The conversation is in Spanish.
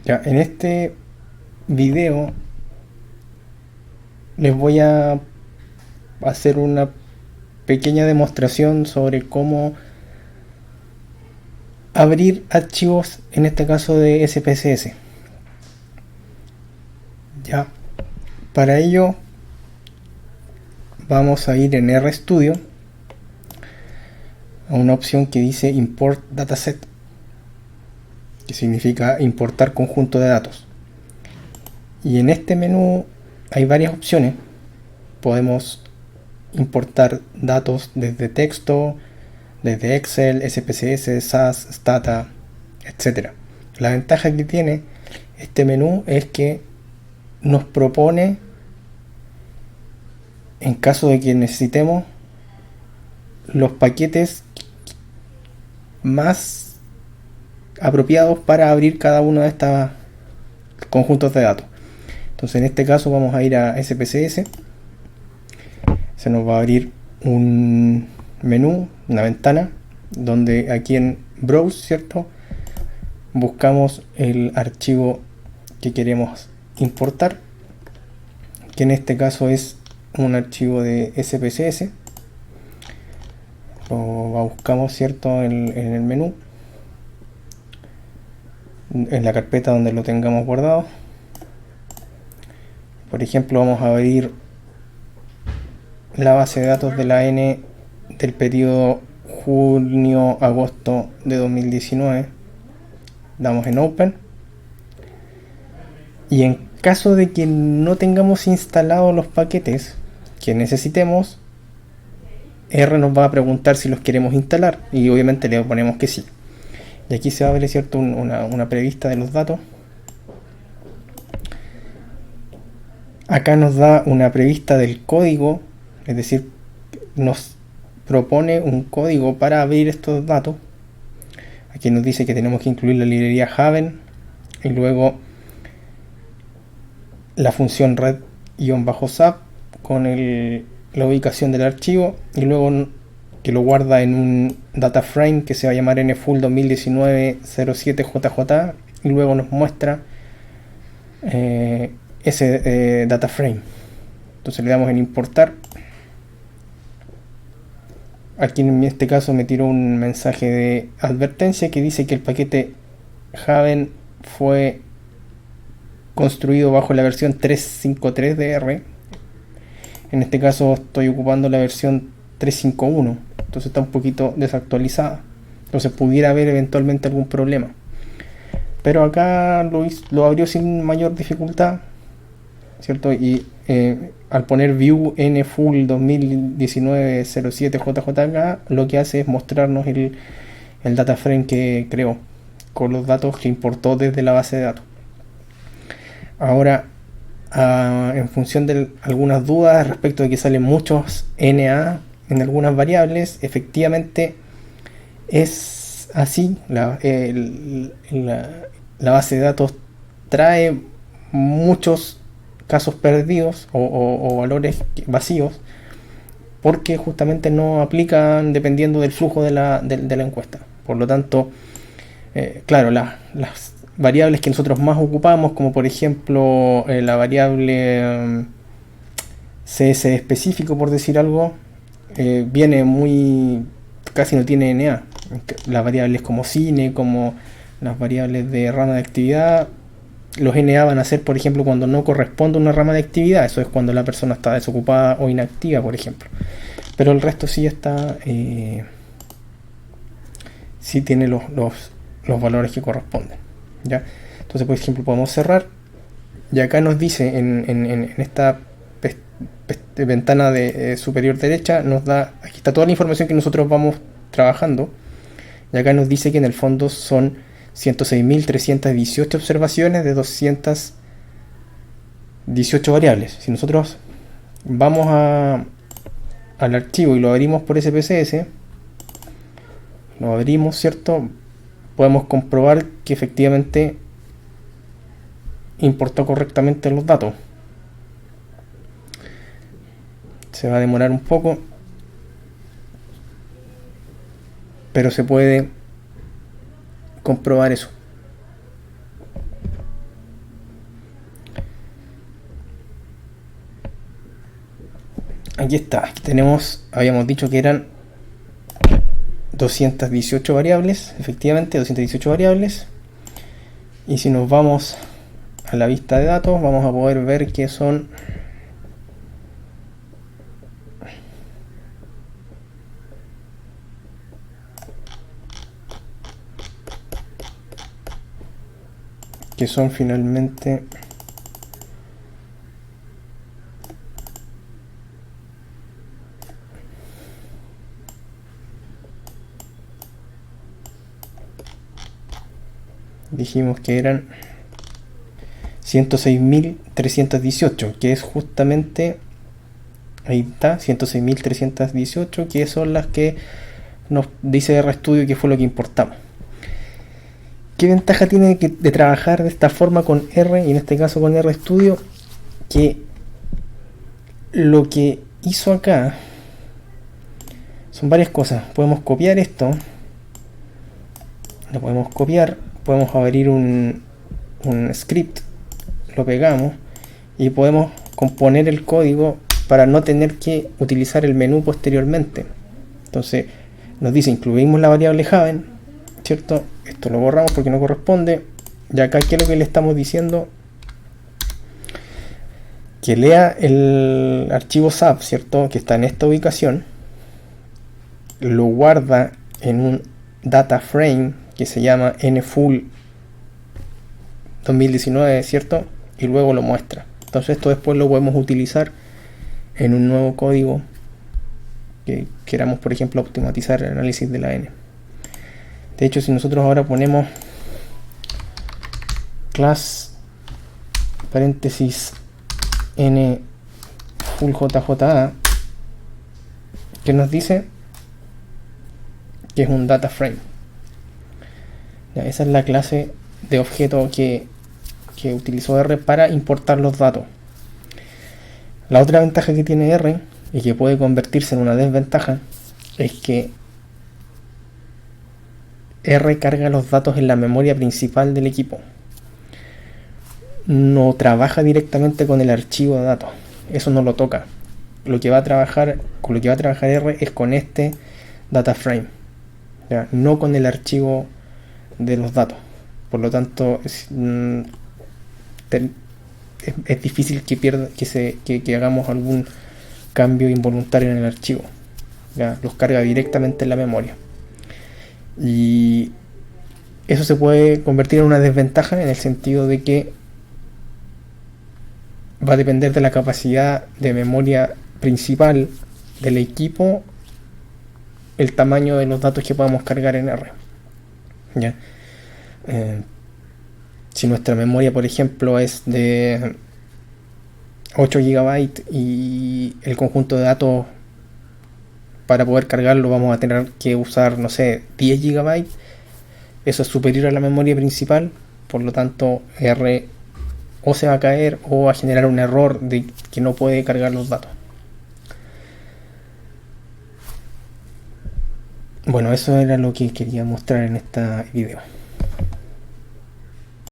Ya, en este video les voy a hacer una pequeña demostración sobre cómo abrir archivos, en este caso de SPSS. Ya, para ello vamos a ir en RStudio a una opción que dice Import Dataset, que significa importar conjunto de datos. Y en este menú hay varias opciones. Podemos importar datos desde texto, desde Excel, SPSS, SAS, Stata, etc. La ventaja que tiene este menú es que nos propone, en caso de que necesitemos, los paquetes más apropiados para abrir cada uno de estos conjuntos de datos. Entonces en este caso vamos a ir a SPSS, se nos va a abrir un menú, una ventana, donde aquí en Browse, ¿cierto? Buscamos el archivo que queremos importar, que en este caso es un archivo de SPSS. Lo buscamos, ¿cierto? En el menú, en la carpeta donde lo tengamos guardado. Por ejemplo, vamos a abrir la base de datos de la N del periodo junio-agosto de 2019. Damos en Open. Y en caso de que no tengamos instalados los paquetes que necesitemos, R nos va a preguntar si los queremos instalar y obviamente le ponemos que sí. Y aquí se abre, ¿cierto? una prevista de los datos. Acá nos da una prevista del código, es decir, nos propone un código para abrir estos datos. Aquí nos dice que tenemos que incluir la librería Haven y luego la función red-sap con la ubicación del archivo y luego que lo guarda en un data frame que se va a llamar nfull 2019-07JJ y luego nos muestra ese data frame. Entonces le damos en importar. Aquí en este caso me tiró un mensaje de advertencia que dice que el paquete Haven fue construido bajo la versión 353 de R. En este caso estoy ocupando la versión 351, entonces está un poquito desactualizada, entonces pudiera haber eventualmente algún problema, pero acá lo abrió sin mayor dificultad, ¿cierto? Y al poner view nfull 2019-07JJK lo que hace es mostrarnos el data frame que creó con los datos que importó desde la base de datos. Ahora, en función de algunas dudas respecto de que salen muchos NA en algunas variables, efectivamente es así. La base de datos trae muchos casos perdidos o valores vacíos porque justamente no aplican dependiendo del flujo de la encuesta. Por lo tanto, claro, las variables que nosotros más ocupamos, como por ejemplo la variable CS específico, por decir algo, viene casi no tiene NA. Las variables como cine, como las variables de rama de actividad, los NA van a ser, por ejemplo, cuando no corresponde a una rama de actividad. Eso es cuando la persona está desocupada o inactiva, por ejemplo. Pero el resto sí está, sí tiene los valores que corresponden. ¿Ya? Entonces, por ejemplo, podemos cerrar y acá nos dice en esta ventana de superior derecha, nos da, aquí está toda la información que nosotros vamos trabajando, y acá nos dice que en el fondo son 106.318 observaciones de 218 variables. Si nosotros vamos al archivo y lo abrimos por SPSS, lo abrimos, ¿cierto? Podemos comprobar que efectivamente importó correctamente los datos. Se va a demorar un poco, pero se puede comprobar eso. aquí está. Aquí tenemos, habíamos dicho que eran 218 variables, efectivamente 218 variables. Y si nos vamos a la vista de datos, vamos a poder ver que son finalmente dijimos que eran 106.318, que es justamente, ahí está, 106.318, que son las que nos dice RStudio que fue lo que importamos. ¿Qué ventaja tiene de trabajar de esta forma con R, y en este caso con RStudio? Que lo que hizo acá son varias cosas. Podemos copiar esto, lo podemos copiar, podemos abrir un script, lo pegamos y podemos componer el código para no tener que utilizar el menú posteriormente. Entonces nos dice incluimos la variable Haven, ¿cierto? Esto lo borramos porque no corresponde. Y acá, ¿qué es lo que le estamos diciendo? Que lea el archivo SAP, ¿cierto? Que está en esta ubicación, lo guarda en un data frame que se llama nfull 2019, ¿cierto? Y luego lo muestra. Entonces esto después lo podemos utilizar en un nuevo código que queramos, por ejemplo, optimizar el análisis de la N. De hecho, si nosotros ahora ponemos class paréntesis n full jja, que nos dice que es un data frame. Ya, esa es la clase de objeto que utilizó R para importar los datos. La otra ventaja que tiene R, y que puede convertirse en una desventaja, es que R carga los datos en la memoria principal del equipo. No trabaja directamente con el archivo de datos. Eso no lo toca. Con lo que va a trabajar R es con este data frame, ¿ya? No con el archivo de los datos. Por lo tanto, es difícil que hagamos algún cambio involuntario en el archivo, ¿ya? Los carga directamente en la memoria. Y eso se puede convertir en una desventaja en el sentido de que va a depender de la capacidad de memoria principal del equipo el tamaño de los datos que podamos cargar en R, ¿ya? Si nuestra memoria, por ejemplo, es de 8 GB y el conjunto de datos para poder cargarlo vamos a tener que usar, no sé, 10 GB, eso es superior a la memoria principal, por lo tanto R o se va a caer o va a generar un error de que no puede cargar los datos. Bueno, eso era lo que quería mostrar en este video.